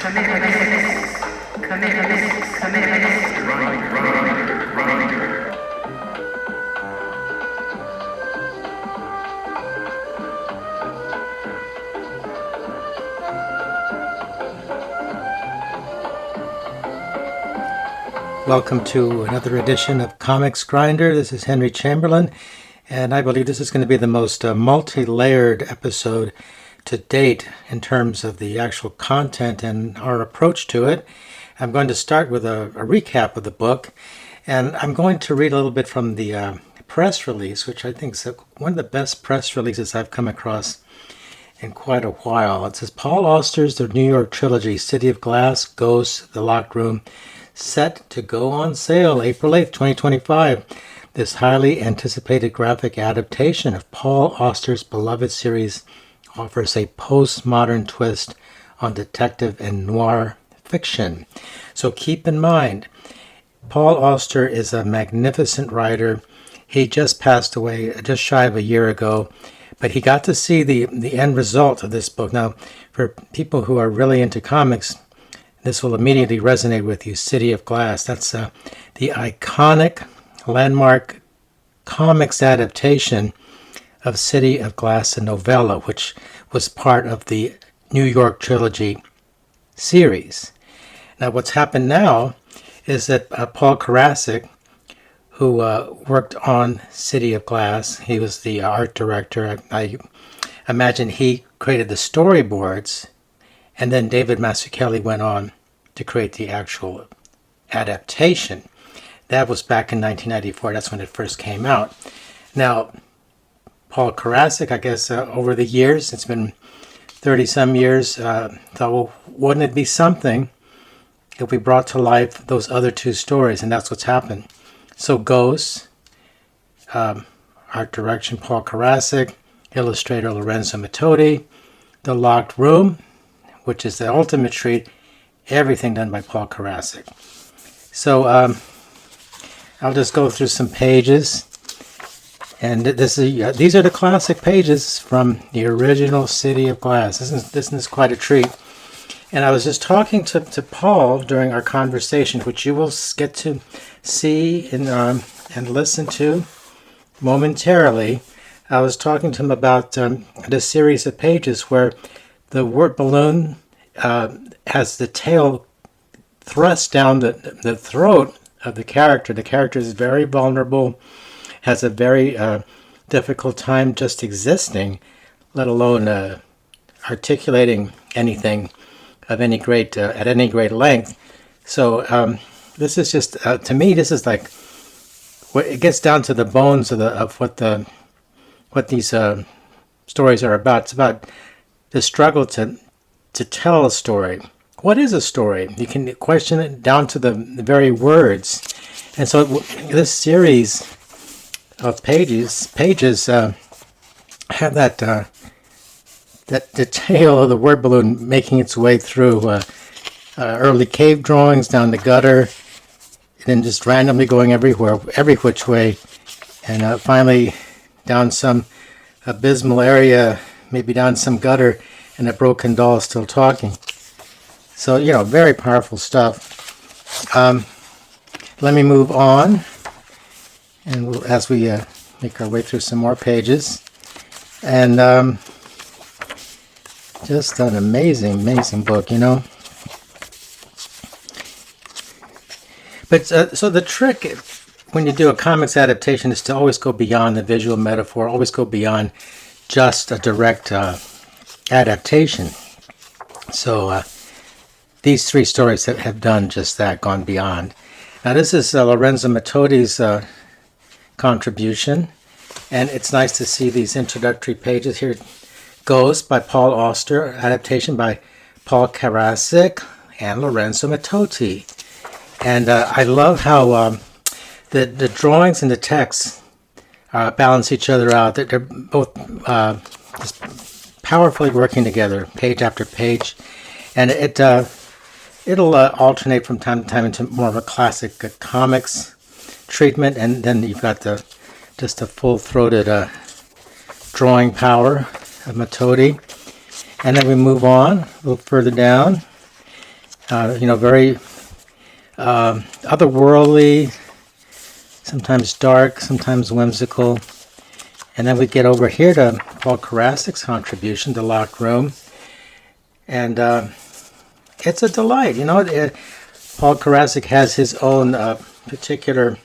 Welcome to another edition of Comics Grinder. This is Henry Chamberlain, and I believe this is going to be the most multi-layered episode to date in terms of the actual content and our approach to it. I'm going to start with a recap of the book, and I'm going to read a little bit from the press release, which I think is one of the best press releases I've come across in quite a while. It says, Paul Auster's The New York Trilogy, City of Glass, Ghosts, The Locked Room, set to go on sale April 8th, 2025. This highly anticipated graphic adaptation of Paul Auster's beloved series offers a postmodern twist on detective and noir fiction. So keep in mind, Paul Auster is a magnificent writer. He just passed away just shy of a year ago, but he got to see the end result of this book. Now, for people who are really into comics, this will immediately resonate with you. City of Glass. That's the iconic landmark comics adaptation of City of Glass, a novella, which was part of the New York Trilogy series. Now, what's happened now is that Paul Karasik, who worked on City of Glass, he was the art director. I imagine he created the storyboards, and then David Mazzucchelli went on to create the actual adaptation. That was back in 1994. That's when it first came out. Now, Paul Karasik, I guess over the years, it's been 30-some years, thought, well, wouldn't it be something if we brought to life those other two stories? And that's what's happened. So Ghosts, art direction Paul Karasik, illustrator Lorenzo Mattotti. The Locked Room, which is the ultimate treat, everything done by Paul Karasik. So I'll just go through some pages, and these are the classic pages from the original City of Glass. This is quite a treat. And I was just talking to Paul during our conversation, which you will get to see and listen to momentarily. I was talking to him about the series of pages where the word balloon has the tail thrust down the throat of the character. The character is very vulnerable, has a very difficult time just existing, let alone articulating anything of any great at any great length. So this is just to me, this is like it gets down to the bones of what these stories are about. It's about the struggle to tell a story. What is a story? You can question it down to the very words. And so this series of pages have that detail of the word balloon making its way through early cave drawings down the gutter, and then just randomly going everywhere, every which way, and finally down some abysmal area, maybe down some gutter, and a broken doll still talking. So, very powerful stuff. Let me move on, and as we make our way through some more pages. And just an amazing book, But so the trick when you do a comics adaptation is to always go beyond the visual metaphor, always go beyond just a direct adaptation. So these three stories have done just that, gone beyond. Now this is Lorenzo Mattotti's contribution, and it's nice to see these introductory pages. Here goes by Paul Auster, adaptation by Paul Karasik and Lorenzo Mattotti. And I love how the drawings and the text balance each other out. They're both just powerfully working together, page after page. And it'll alternate from time to time into more of a classic comics treatment, and then you've got just a full-throated drawing power of Mattotti. And then we move on a little further down, Very otherworldly, sometimes dark, sometimes whimsical. And then we get over here to Paul Karasik's contribution, The Locked Room. And it's a delight. Paul Karasik has his own particular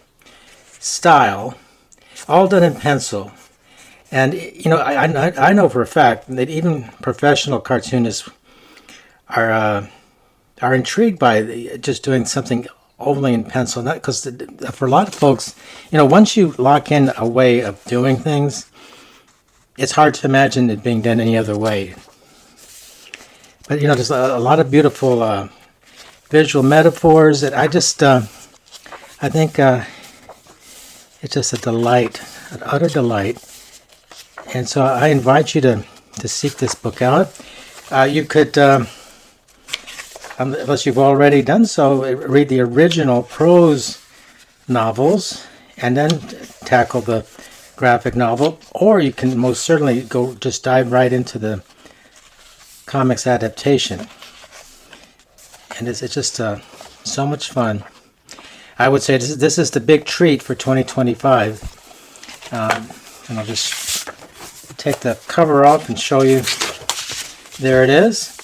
style, all done in pencil. And, I know for a fact that even professional cartoonists are intrigued by just doing something only in pencil. Because for a lot of folks, once you lock in a way of doing things, it's hard to imagine it being done any other way. But there's a lot of beautiful visual metaphors that I think it's just a delight, an utter delight. And so I invite you to seek this book out. You could, unless you've already done so, read the original prose novels and then tackle the graphic novel, or you can most certainly just dive right into the comics adaptation. And it's just so much fun. I would say this is the big treat for 2025. And I'll just take the cover off and show you. There it is.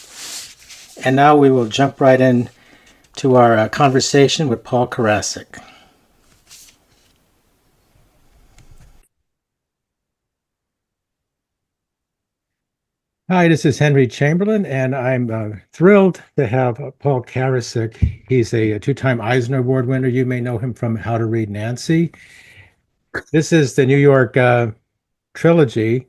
And now we will jump right in to our conversation with Paul Karasik. Hi, this is Henry Chamberlain, and I'm thrilled to have Paul Karasik. He's a two-time Eisner Award winner. You may know him from How to Read Nancy. This is the New York Trilogy,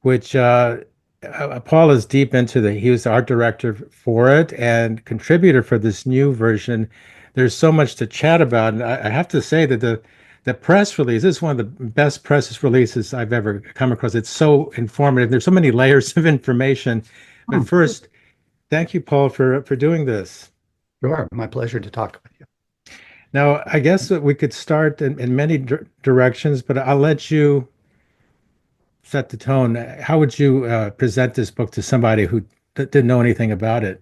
which Paul is deep into he was the art director for it and contributor for this new version. There's so much to chat about. And I have to say that the press release this is one of the best press releases I've ever come across. It's so informative. There's so many layers of information. But first, thank you, Paul, for doing this. Sure, my pleasure to talk with you. Now, I guess that we could start in many directions, but I'll let you set the tone. How would you present this book to somebody who didn't know anything about it?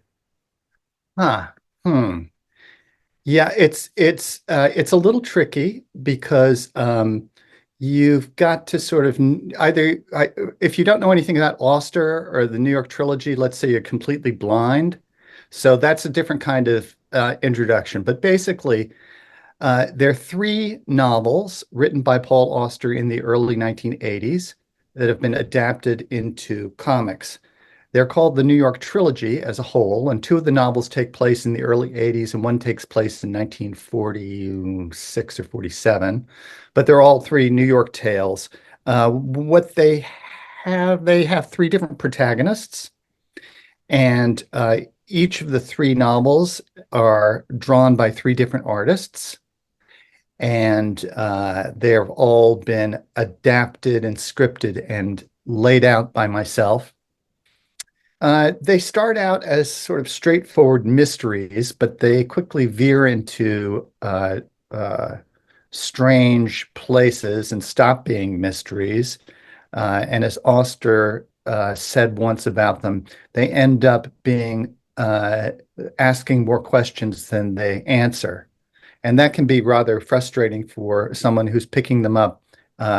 Huh. Hmm. Yeah, it's a little tricky because you've got to sort of if you don't know anything about Auster or the New York Trilogy, let's say you're completely blind. So that's a different kind of introduction. But basically, there are three novels written by Paul Auster in the early 1980s that have been adapted into comics. They're called the New York Trilogy as a whole, and two of the novels take place in the early 80s, and one takes place in 1946 or 47. But they're all three New York tales. What they have three different protagonists, and each of the three novels are drawn by three different artists. And they have all been adapted and scripted and laid out by myself. They start out as sort of straightforward mysteries, but they quickly veer into strange places and stop being mysteries. And as Auster said once about them, they end up being asking more questions than they answer. And that can be rather frustrating for someone who's picking them up,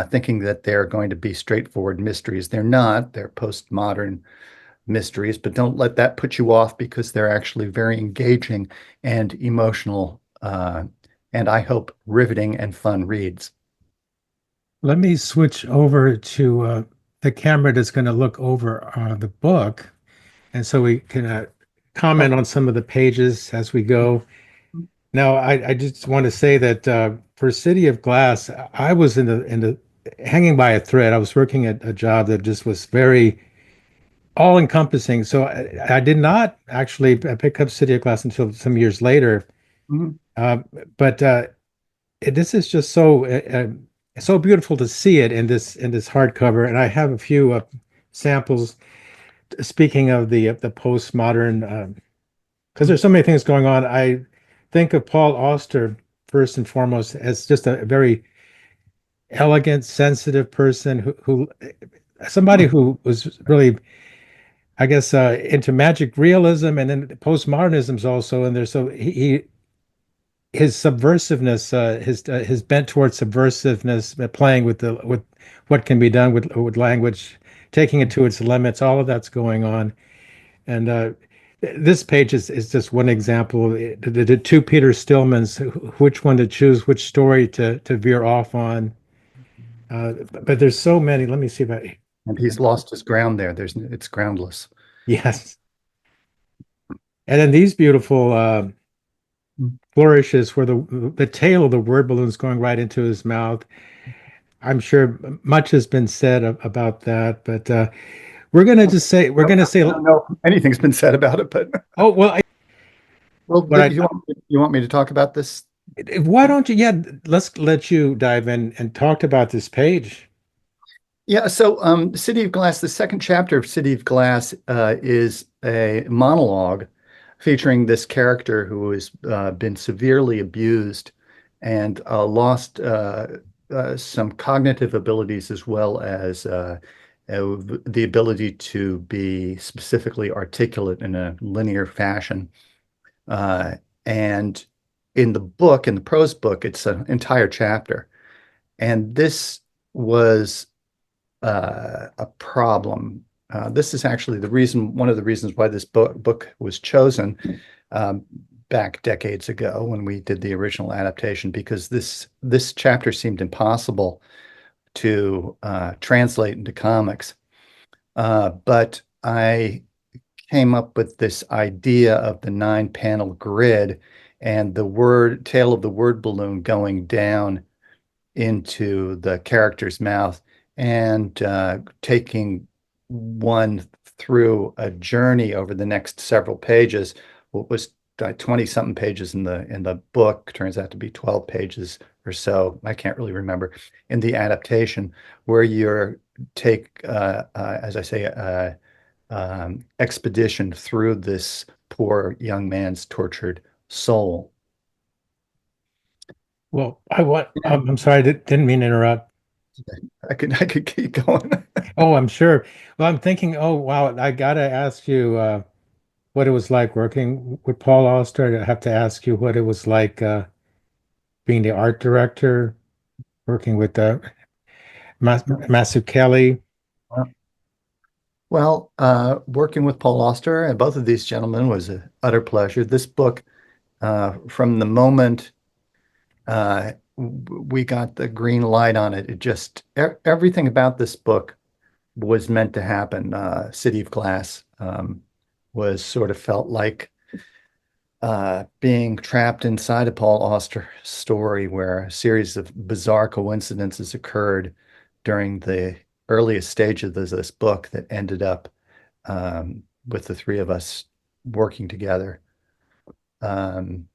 thinking that they're going to be straightforward mysteries. They're not. They're postmodern mysteries, but don't let that put you off because they're actually very engaging and emotional, and I hope riveting and fun reads. Let me switch over to the camera that's going to look over the book. And so we can comment on some of the pages as we go. Now, I just want to say that for City of Glass, I was in the hanging by a thread. I was working at a job that just was very all encompassing. So I did not actually pick up City of Glass until some years later. Mhm. Uh, but this is just so beautiful to see it in this hardcover. And I have a few samples. Speaking of the postmodern, because there's so many things going on. I think of Paul Auster first and foremost as just a very elegant, sensitive person who somebody who was really I guess into magic realism and then postmodernism's also in there. So his subversiveness, his bent towards subversiveness, playing with the with what can be done with language, taking it to its limits. All of that's going on, and this page is just one example. The two Peter Stillmans, which one to choose, which story to veer off on. But there's so many. Let me see if I. And he's lost his ground there. It's groundless. Yes, and then these beautiful flourishes where the tail of the word balloon is going right into his mouth. I'm sure much has been said about that, but we're going to just say we're going to say. I don't know if anything's been said about it, but Oh well, well, what I you want me to talk about this? why don't you? Yeah, let's let you dive in and talk about this page. Yeah, so City of Glass, the second chapter of City of Glass is a monologue featuring this character who has been severely abused and lost some cognitive abilities as well as the ability to be specifically articulate in a linear fashion. Uh, and in the book, in the prose book, it's an entire chapter. And this was a problem. This is actually one of the reasons why this book was chosen um, back decades ago when we did the original adaptation, because this chapter seemed impossible to translate into comics. But I came up with this idea of the 9-panel grid and the tail of the word balloon going down into the character's mouth and taking one through a journey over the next several pages. What was 20 something pages in the book turns out to be 12 pages or so. I can't really remember in the adaptation, where you're take as I say expedition through this poor young man's tortured soul. Well, I'm sorry, didn't mean to interrupt. I could keep going. Oh, I'm sure. Well, I'm thinking, oh wow, I gotta ask you what it was like working with Paul Auster. I have to ask you what it was like being the art director, working with Masu Kelly. Well, working with Paul Auster and both of these gentlemen was an utter pleasure. This book, from the moment we got the green light on it, everything about this book was meant to happen. City of Glass was sort of felt like being trapped inside a Paul Auster story where a series of bizarre coincidences occurred during the earliest stage of this book that ended up with the three of us working together. Um,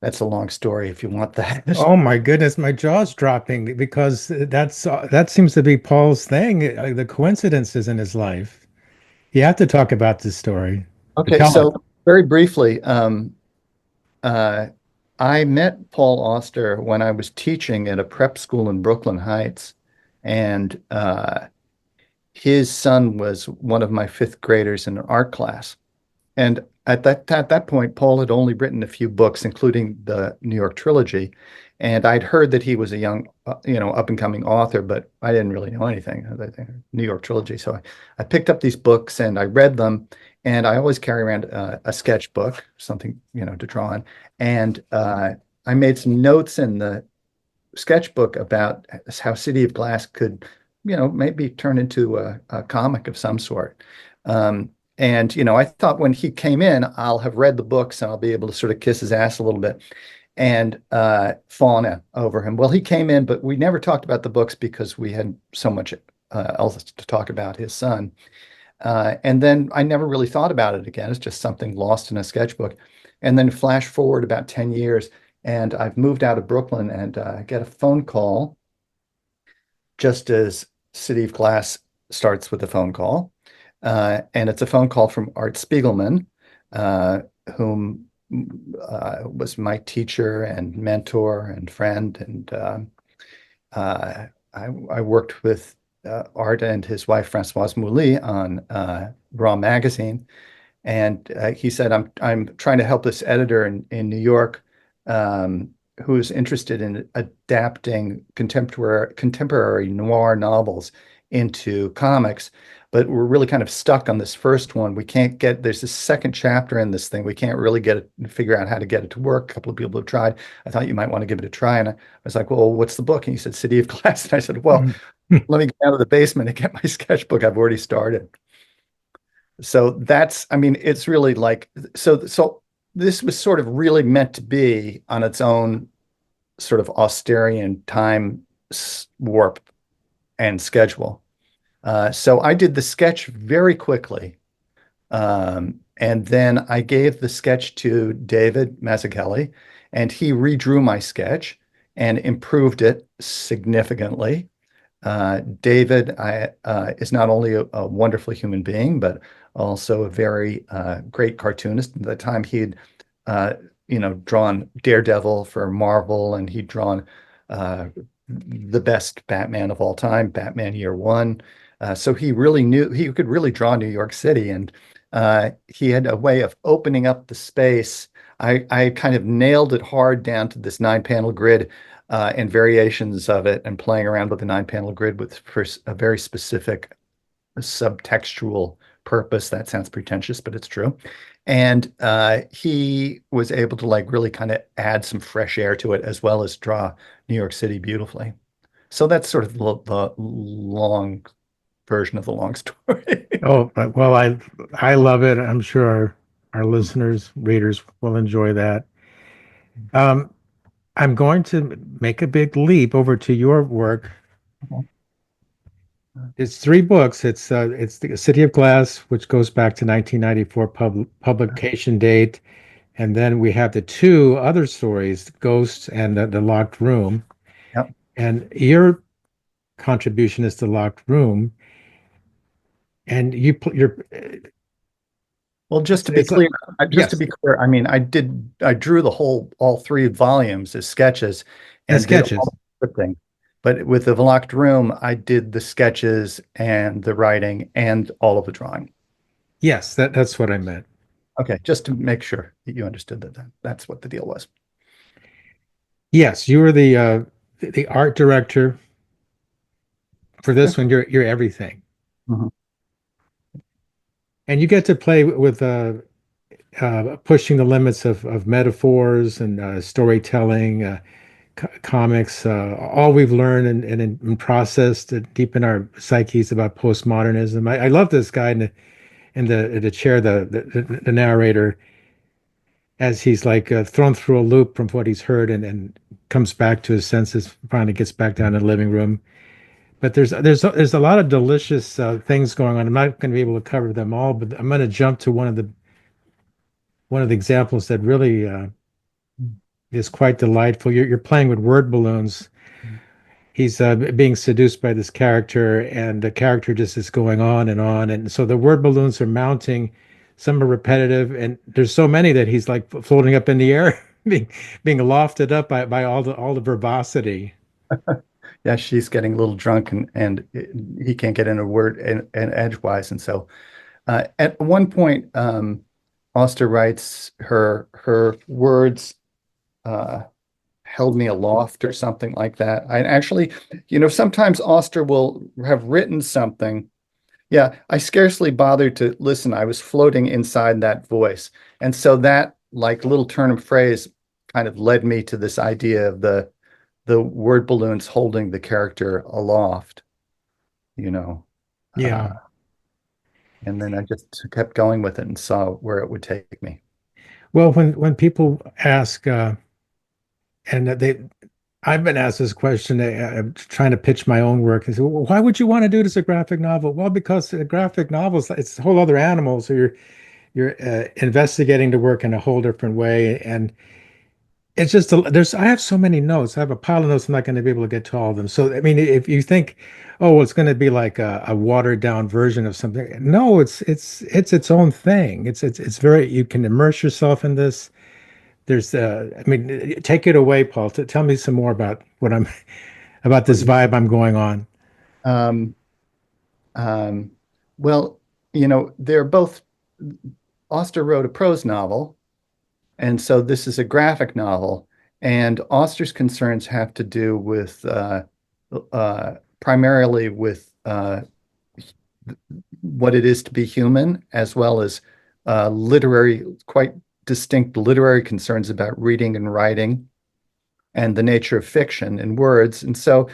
that's a long story if you want that. Oh my goodness, my jaw's dropping because that seems to be Paul's thing, the coincidences in his life. You have to talk about this story. Okay, Tell it. so very briefly, uh, I met Paul Auster when I was teaching at a prep school in Brooklyn Heights, and his son was one of my fifth graders in an art class. And at that point, Paul had only written a few books, including the New York Trilogy. And I'd heard that he was a young, up and coming author, but I didn't really know anything. I think New York Trilogy. So I picked up these books and I read them. And I always carry around a sketchbook, something, to draw on. And I made some notes in the sketchbook about how City of Glass could, maybe turn into a comic of some sort. And I thought when he came in, I'll have read the books and I'll be able to sort of kiss his ass a little bit and fawn over him. Well, he came in, but we never talked about the books because we had so much else to talk about his son. And then I never really thought about it again. It's just something lost in a sketchbook. And then flash forward about 10 years, and I've moved out of Brooklyn and get a phone call just as City of Glass starts with a phone call. And it's a phone call from Art Spiegelman, uh, whom was my teacher and mentor and friend. And I worked with Art and his wife Françoise Mouly on Raw Magazine, and he said, I'm trying to help this editor in New York who is interested in adapting contemporary noir novels into comics, but we're really kind of stuck on this first one. We can't get there's this second chapter in this thing. We can't really get it, figure out how to get it to work. A couple of people have tried. I thought you might want to give it a try, and I was like, well, what's the book? And he said, City of Glass. And I said, well, Mhm. let me get out of the basement and get my sketchbook. I've already started. So that's, I mean, it's really like, so this was sort of really meant to be on its own sort of Austerian time warp and schedule. So I did the sketch very quickly. And then I gave the sketch to David Mazzucchelli, and he redrew my sketch and improved it significantly. David is not only a wonderful human being, but also a very great cartoonist. At the time, he'd drawn Daredevil for Marvel, and he'd drawn uh, the best Batman of all time, Batman Year One. So he really knew he could really draw New York City, and he had a way of opening up the space. I kind of nailed it hard down to this 9-panel grid and variations of it, and playing around with the 9-panel grid with for a very specific subtextual purpose. That sounds pretentious, but it's true. And he was able to like really kind of add some fresh air to it as well as draw New York City beautifully. So that's sort of the long version of the long story. Oh, well, I love it. I'm sure our listeners, readers will enjoy that. Um, I'm going to make a big leap over to your work. It's three books. It's the City of Glass, which goes back to 1994 publication date, and then we have the two other stories, Ghosts and the Locked Room. Yep. And your contribution is the Locked Room, and you're Well, it's a just to yes, be clear, I mean, I drew all three volumes as sketches as and did sketches. all the scripting. But with the Locked Room, I did the sketches and the writing and all of the drawing. Yes, that's what I meant. Okay, just to make sure that you understood that's what the deal was. Yes, you were the art director for Yeah. this one. You're everything, Mhm. and you get to play with pushing the limits of metaphors and storytelling, comics, all we've learned and processed deep in our psyches about postmodernism. I love this guy in the chair, the narrator, as he's like thrown through a loop from what he's heard and comes back to his senses, finally gets back down to the living room. But there's a lot of delicious things going on. I'm not going to be able to cover them all, but I'm going to jump to one of the examples that really is quite delightful. You're playing with word balloons. He's being seduced by this character, and the character just is going on and on. And so the word balloons are mounting. Some are repetitive, and there's so many that he's like floating up in the air, being lofted up by all the verbosity. Yeah, she's getting a little drunk and he can't get in a word and edgewise. And so at one point, Auster writes her words uh, held me aloft or something like that. I actually, sometimes Auster will have written something. Yeah, I scarcely bothered to listen. I was floating inside that voice. And so that like little turn of phrase kind of led me to this idea of the word balloons holding the character aloft, you know. Uh, Yeah. and then I just kept going with it and saw where it would take me. Well, when people ask, and I've been asked this question, trying to pitch my own work. Is well, why would you want to do it as a graphic novel? Well, because a graphic novel it's a whole other animal. So you're investigating the work in a whole different way, and it's just there's I have so many notes. I have a pile of notes. I'm not going to be able to get to all of them. So I mean, if you think, oh, well, it's going to be like a watered down version of something, no, it's its own thing. It's very you can immerse yourself in this. There's I mean, take it away, Paul. Tell me some more about what I'm about this vibe I'm going on. Um, well, they're both. Auster wrote a prose novel, and so this is a graphic novel. And Auster's concerns have to do with primarily with what it is to be human, as well as quite distinct literary concerns about reading and writing and the nature of fiction and words. And so,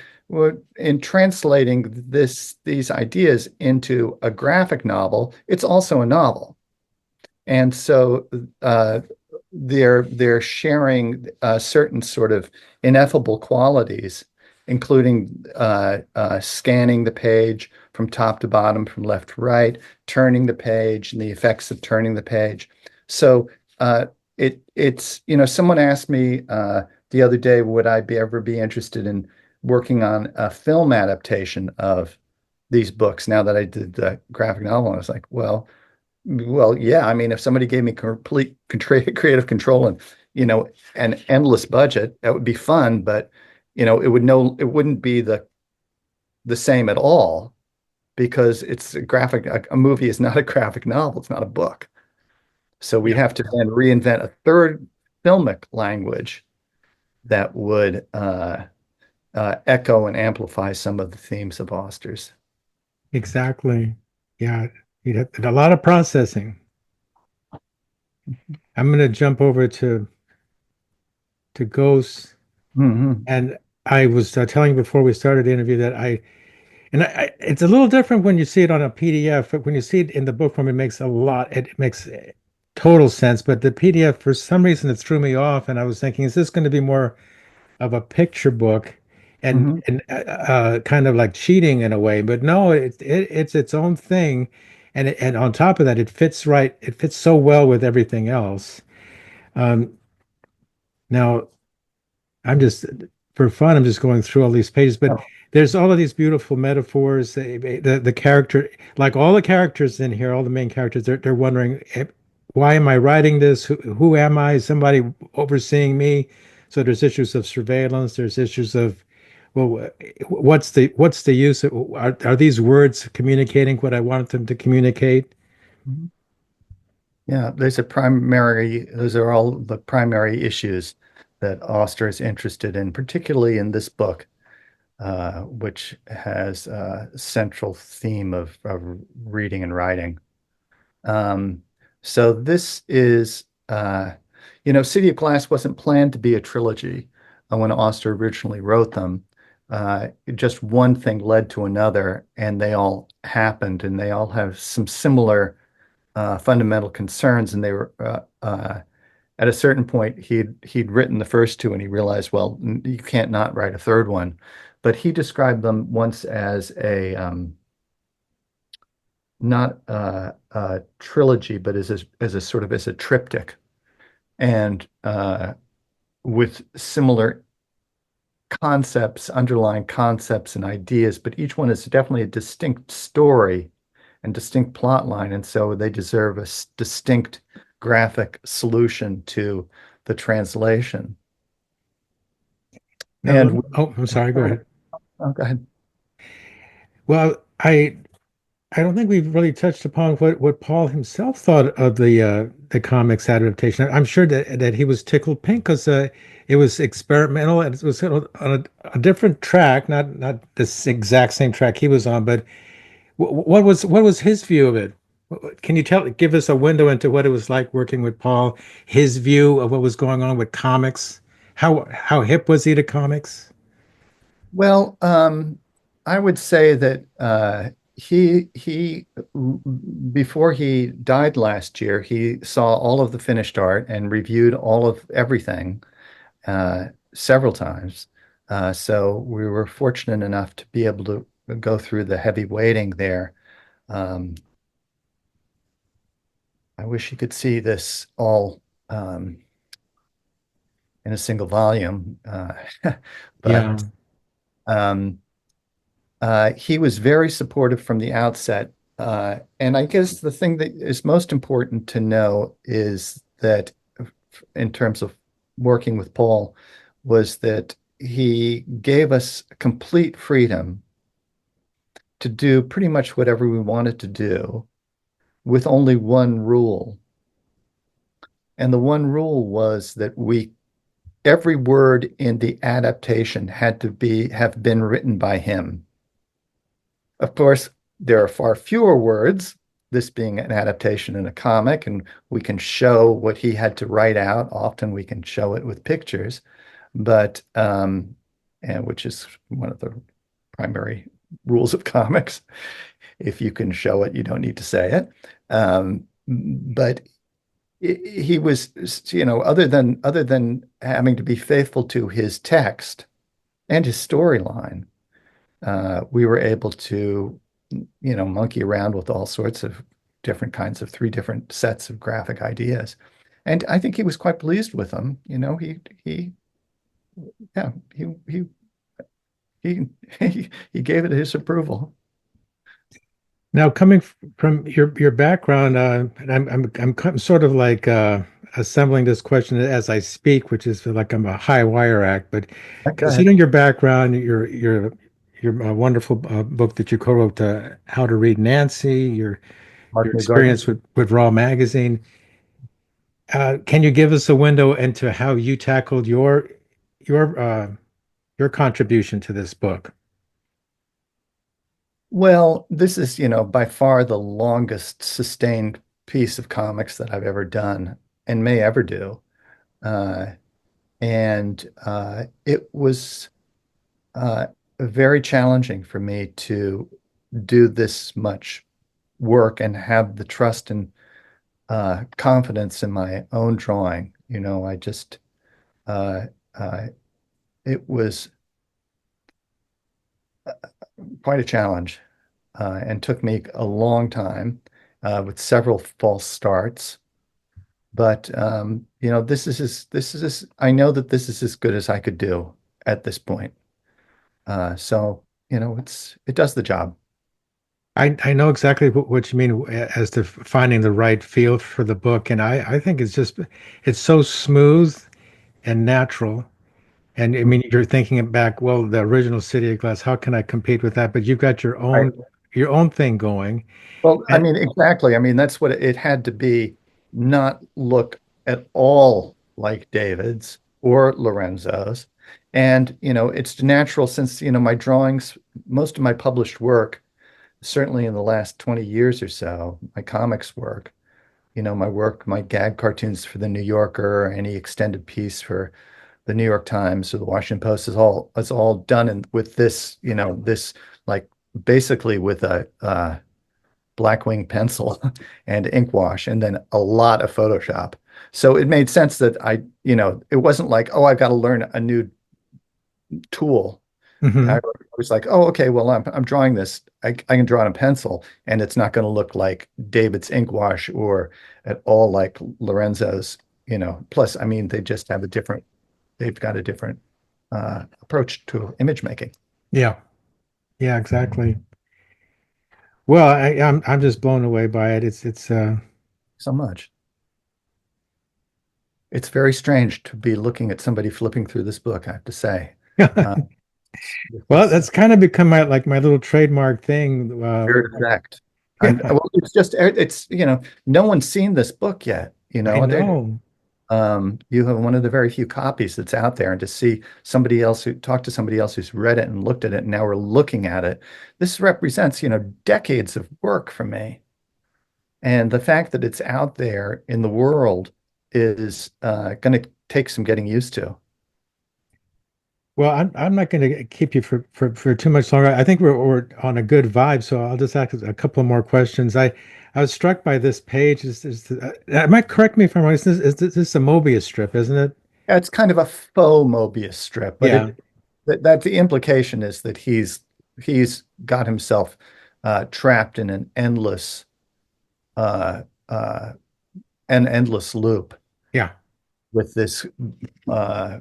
in translating these ideas into a graphic novel, it's also a novel. And so they're sharing certain sort of ineffable qualities, including scanning the page from top to bottom, from left to right, turning the page, and the effects of turning the page. So someone asked me the other day, would I ever be interested in working on a film adaptation of these books now that I did the graphic novel? And I was like, well, yeah. I mean, if somebody gave me complete creative control and an endless budget, that would be fun. But it wouldn't be the same at all because it's a graphic. A movie is not a graphic novel. It's not a book. So we'd Yeah, have to then reinvent a third filmic language that would echo and amplify some of the themes of Auster's. exactly. Yeah, you'd have a lot of processing. I'm going to jump over to Ghosts, Hmm. and I was telling you before we started the interview that it's a little different when you see it on a PDF, but when you see it in the book form, it makes total sense. But the PDF, for some reason, it threw me off, and I was thinking, is this going to be more of a picture book Hmm. and kind of like cheating in a way? But no, it's its own thing, and on top of that, it fits right. It fits so well with everything else. Um, now, I'm just for fun, I'm just going through all these pages, but there's all of these beautiful metaphors. The character, like all the characters in here, all the main characters, they're wondering, why am I writing this? Who am I? Somebody overseeing me? So there's issues of surveillance. There's issues of, well, what's the use? Are these words communicating what I want them to communicate? Yeah, those are all the primary issues that Auster is interested in, particularly in this book, which has a central theme of reading and writing. Um, so this is, City of Glass wasn't planned to be a trilogy when Auster originally wrote them. Just one thing led to another, and they all happened, and they all have some similar fundamental concerns, and they were at a certain point he'd written the first two, and he realized, well, you can't not write a third one. But he described them once as a not a trilogy, but as a sort of as a triptych, and with similar concepts, underlying concepts and ideas, but each one is definitely a distinct story and distinct plot line, and so they deserve a distinct graphic solution to the translation. Now, And oh, I'm sorry. Go ahead. go ahead. Well, I don't think we've really touched upon what Paul himself thought of the comics adaptation. I'm sure that he was tickled pink because it was experimental and it was sort of on a different track, not this exact same track he was on, but what was his view of it? Can you give us a window into what it was like working with Paul, his view of what was going on with comics? How hip was he to comics? Well, I would say that he before he died last year, he saw all of the finished art and reviewed all of everything several times. So we were fortunate enough to be able to go through the heavy weighting there. Um, I wish you could see this all in a single volume, but Yeah, um, he was very supportive from the outset. And I guess the thing that is most important to know is that, in terms of working with Paul, was that he gave us complete freedom to do pretty much whatever we wanted to do with only one rule. And the one rule was that every word in the adaptation had to have been written by him. Of course, there are far fewer words, this being an adaptation in a comic, and we can show what he had to write out. Often we can show it with pictures, but and which is one of the primary rules of comics. If you can show it, you don't need to say it. But he was, other than having to be faithful to his text and his storyline, we were able to, monkey around with all sorts of different kinds of three different sets of graphic ideas. And I think he was quite pleased with them. Yeah, he, he gave it his approval. Now, coming from your background, and I'm sort of like assembling this question as I speak, which is like I'm a high wire act. But Go ahead. considering your background, your wonderful book that you co-wrote, How to Read Nancy, your Mark Newgarden. experience with Raw Magazine, can you give us a window into how you tackled your your contribution to this book? Well, this is, by far the longest sustained piece of comics that I've ever done and may ever do. Uh, and it was uh, very challenging for me to do this much work and have the trust and confidence in my own drawing. I just, uh, uh, it was quite a challenge and took me a long time with several false starts. But I know that this is as good as I could do at this point. So, it does the job. I know exactly what you mean as to finding the right feel for the book, and I think it's so smooth and natural. And I mean, you're thinking it back, well, the original City of Glass, how can I compete with that? But you've got Right. your own thing going. Well, I And mean, exactly. I mean, that's what it had to be, not look at all like David's or Lorenzo's. And, it's natural since, my drawings, most of my published work, certainly in the last 20 years or so, my comics work, my work, my gag cartoons for the New Yorker, or any extended piece for the New York Times or the Washington Post is all done with this, this like basically with a Blackwing pencil and ink wash, and then a lot of Photoshop. So it made sense that it wasn't like, oh, I've got to learn a new tool. I Mhm. was like, oh, okay, well, I'm drawing this. I can draw on a pencil, and it's not going to look like David's ink wash or at all like Lorenzo's. Plus, I mean, they've got a different approach to image making. Yeah, yeah, exactly. Well, I'm just blown away by it. It's So much. It's very strange to be looking at somebody flipping through this book, I have to say. Uh, with well, this that's kind of become my little trademark thing. weird effect. Yeah, Well, it's no one's seen this book yet. I know. You have one of the very few copies that's out there, and to see somebody else who talked to somebody else who's read it and looked at it, and now we're looking at it. This represents, decades of work for me. And the fact that it's out there in the world is going to take some getting used to. Well, I'm not going to keep you for too much longer. I think we're on a good vibe, so I'll just ask a couple more questions. I was struck by this page. Am I correct me if I'm wrong? Is this a Mobius strip, isn't it? Yeah, it's kind of a faux Mobius strip, but Yeah, that the implication is that he's got himself trapped in uh, uh, an endless loop yeah. with this uh,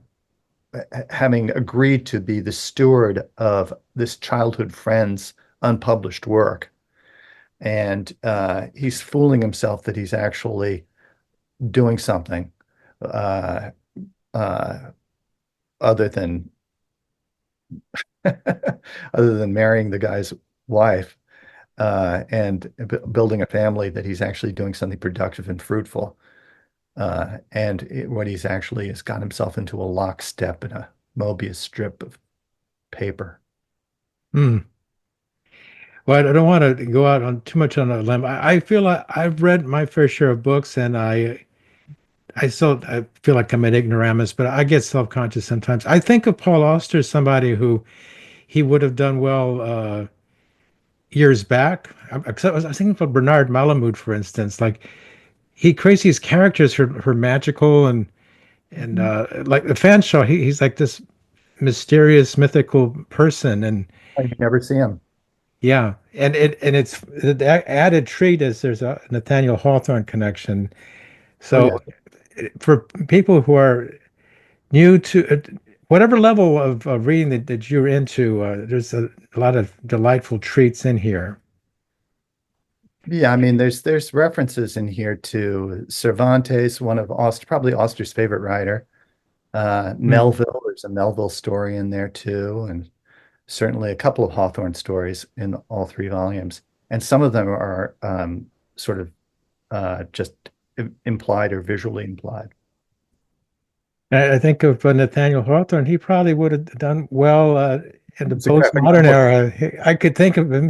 having agreed to be the steward of this childhood friend's unpublished work. And he's fooling himself that he's actually doing something uh, uh, other than other than marrying the guy's wife and building a family that he's actually doing something productive and fruitful. What he's actually has got himself into a lockstep in a Mobius strip of paper. Hmm. Well, I don't want to go out on too much on a limb. I feel like I've read my fair share of books, and I feel like I'm an ignoramus, but I get self-conscious sometimes. I think of Paul Auster as somebody who he would have done well years back. I was thinking of Bernard Malamud, for instance. Like he creates these characters who are magical and Mhm. like the fan show. He's like this mysterious, mythical person, and You never see him. yeah, and it's the added treat is there's a Nathaniel Hawthorne connection. Oh So yeah. for people who are new to whatever level of reading that you're into, there's a lot of delightful treats in here. Yeah, I mean, there's references in here to Cervantes, one of Auster, probably Auster's favorite writer. Hmm. Melville, there's a Melville story in there too, and certainly a couple of Hawthorne stories in all three volumes. And some of them are sort of just implied or visually implied. I think of Nathaniel Hawthorne. He probably would have done well in the It's a graphic postmodern novel. era. I could think of him.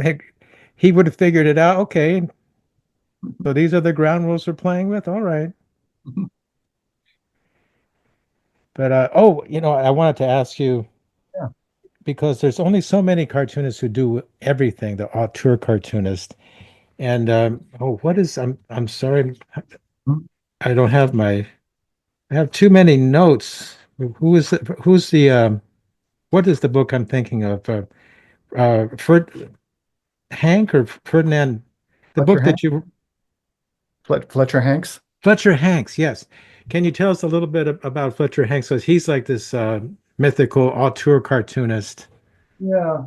He would have figured it out. Okay, so these are the ground rules we're playing with. All right. But I wanted to ask you Yeah. because there's only so many cartoonists who do everything, the auteur cartoonist. And what is I'm sorry, I don't have I have too many notes. Who's the what is the book I'm thinking of? Hank or Ferdinand? The Fletcher book Hanks. that you Fletcher Hanks. Fletcher Hanks, yes. Can you tell us a little bit about Fletcher Hanks? Because he's like this mythical auteur cartoonist. Yeah.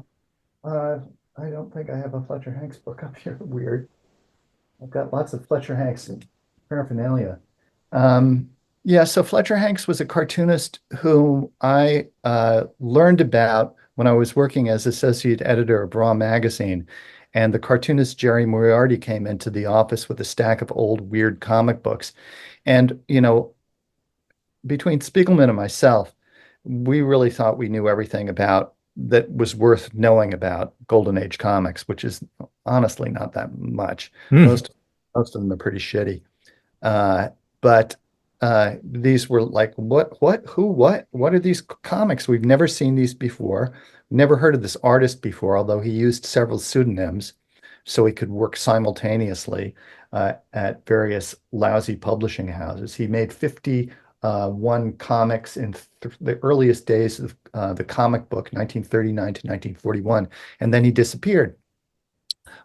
Uh, I don't think I have a Fletcher Hanks book up here. Weird. I've got lots of Fletcher Hanks paraphernalia. Um, yeah, so Fletcher Hanks was a cartoonist who I learned about when I was working as associate editor of Raw magazine. And the cartoonist Jerry Moriarty came into the office with a stack of old weird comic books. And, between Spiegelman and myself, we really thought we knew everything about that was worth knowing about Golden Age comics, which is honestly not that much. Hmm. Most most of them are pretty shitty. Uh, but these were like, what are these comics? We've never seen these before. Never heard of this artist before, although he used several pseudonyms so he could work simultaneously at various lousy publishing houses. He made 51 comics in th the earliest days of the comic book, 1939 to 1941, and then he disappeared.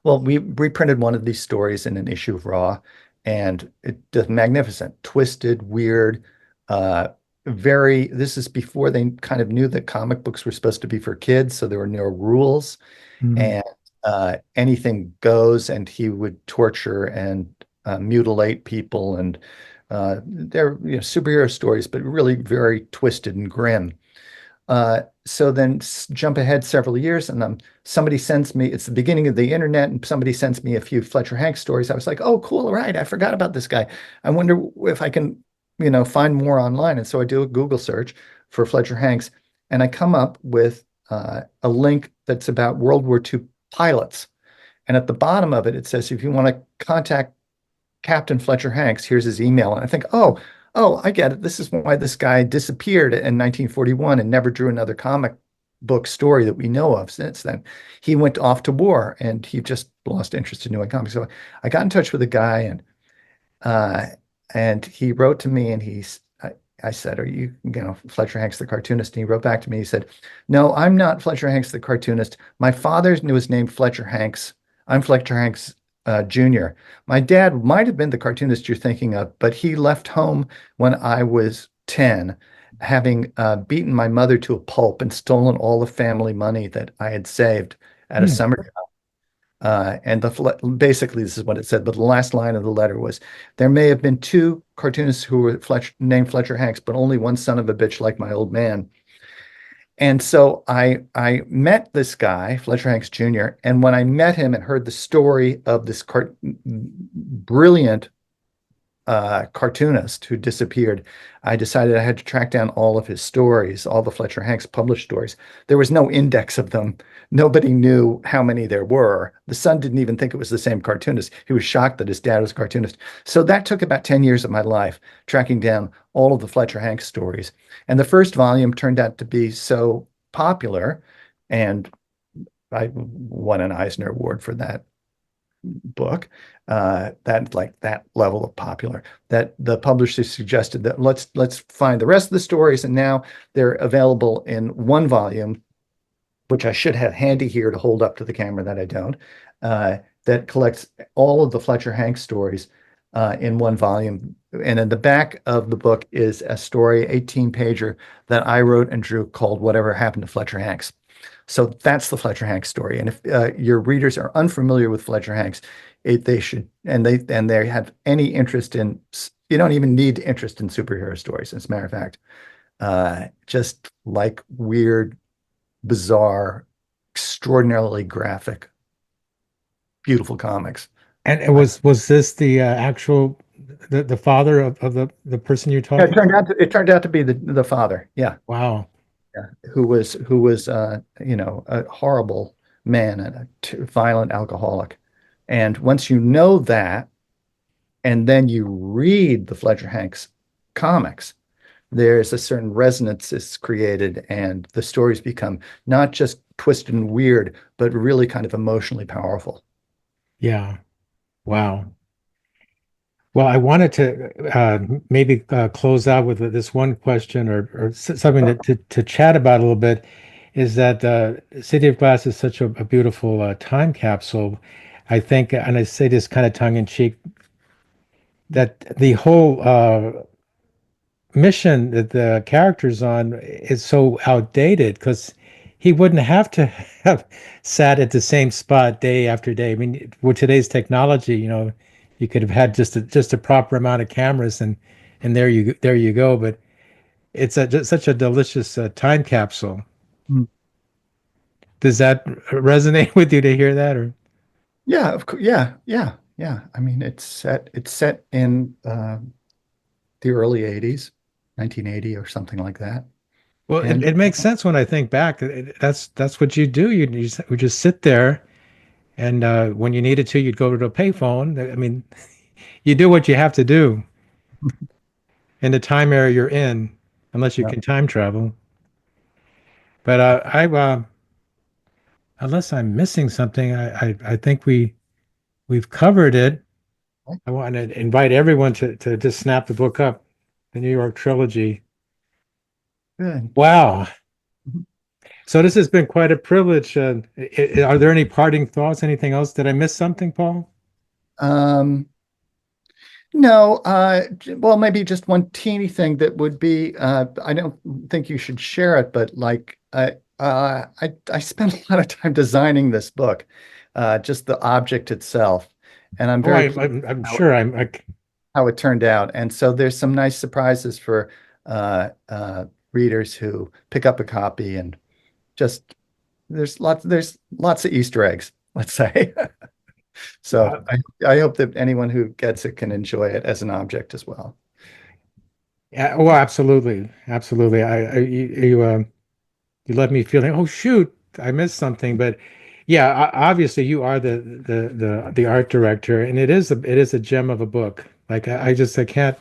Well, we reprinted one of these stories in an issue of Raw, and it's magnificent, twisted, weird, uh, this is before they kind of knew that comic books were supposed to be for kids, so there were no rules, Hmm. and anything goes, and he would torture and mutilate people, and they're superhero stories, but really very twisted and grim. So then jump ahead several years, and somebody sends me, it's the beginning of the internet, and somebody sends me a few Fletcher Hanks stories. I was like, oh, cool, right. I forgot about this guy. I wonder if I can, find more online. And so I do a Google search for Fletcher Hanks, and I come up with a link that's about World War II pilots. And at the bottom of it, it says, if you want to contact Captain Fletcher Hanks, here's his email. And I think, oh, I get it. This is why this guy disappeared in 1941 and never drew another comic book story that we know of since then. He went off to war and he just lost interest in doing comics. So I got in touch with a guy uh, and he wrote to me and I said, are you Fletcher Hanks, the cartoonist? And he wrote back to me. He said, no, I'm not Fletcher Hanks, the cartoonist. My father was named Fletcher Hanks. I'm Fletcher Hanks Jr. My dad might have been the cartoonist you're thinking of, but he left home when I was 10, having beaten my mother to a pulp and stolen all the family money that I had saved at a Hmm. summer job. Basically, this is what it said, but the last line of the letter was, there may have been two cartoonists who were named Fletcher Hanks, but only one son of a bitch like my old man. And so I met this guy, Fletcher Hanks Jr., and when I met him and heard the story of this brilliant cartoonist who disappeared, I decided I had to track down all of his stories, all the Fletcher Hanks published stories. There was no index of them. Nobody knew how many there were. The son didn't even think it was the same cartoonist. He was shocked that his dad was a cartoonist. So that took about 10 years of my life, tracking down all of the Fletcher Hanks stories. And the first volume turned out to be so popular, and I won an Eisner Award for that book, that level of popular, that the publisher suggested that let's find the rest of the stories, and now they're available in one volume, which I should have handy here to hold up to the camera that I don't, that collects all of the Fletcher Hanks stories in one volume. And in the back of the book is a story, 18-pager, that I wrote and drew called Whatever Happened to Fletcher Hanks. So that's the Fletcher Hanks story. And if your readers are unfamiliar with Fletcher Hanks, they should, and they have any interest in, you don't even need interest in superhero stories. As a matter of fact, just like weird, bizarre, extraordinarily graphic, beautiful comics. And was this the actual the father of the person you're Yeah, talking it turned out to be the father. Yeah. Wow. Yeah. Who was a horrible man and a violent alcoholic. And once you know that, and then you read the Fletcher Hanks comics, there's a certain resonance is created, and the stories become not just twisted and weird, but really kind of emotionally powerful. Yeah. Wow. Well, I wanted to maybe close out with this one question or something to chat about a little bit is that City of Glass is such a beautiful time capsule. I think, and I say this kind of tongue in cheek, that the whole mission that the character's on is so outdated because he wouldn't have to have sat at the same spot day after day. I mean, with today's technology, you could have had just a proper amount of cameras and there you go. But it's just such a delicious time capsule. Mm. Does that resonate with you to hear that? Or Yeah, of course. Yeah, yeah, yeah. I mean, it's set in the early 80s, 1980 or something like that. well, it, And it makes sense when I think back. That's what you do. You would just sit there, and when you needed to, you'd go to the payphone. I mean, you do what you have to do in the time area you're in, unless you yeah, can time travel. But unless I'm missing something, I think we've covered it. I want to invite everyone to just snap the book up, the New York Trilogy. good. Wow. So this has been quite a privilege. Are there any parting thoughts? Anything else? Did I miss something, Paul? Um, no, well, maybe just one teeny thing that would be, I don't think you should share it, but like, I spent a lot of time designing this book, just the object itself, and I'm Oh, very pleased I'm how, sure how it turned out. And so there's some nice surprises for readers who pick up a copy, and just there's lots of Easter eggs, let's say. So uh, I hope that anyone who gets it can enjoy it as an object as well. yeah, oh, absolutely, absolutely. You left me feeling, oh shoot, I missed something. But yeah, obviously you are the art director, and it is a gem of a book. Like I can't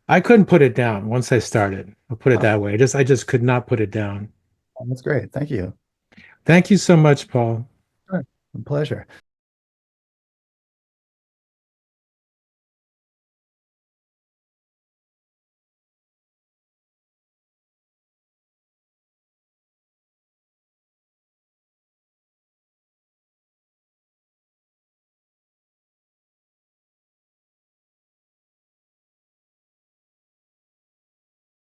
I couldn't put it down once I started. I'll put it Oh, that way. I just could not put it down. that's great. Thank you. Thank you so much, Paul. Sure. A pleasure.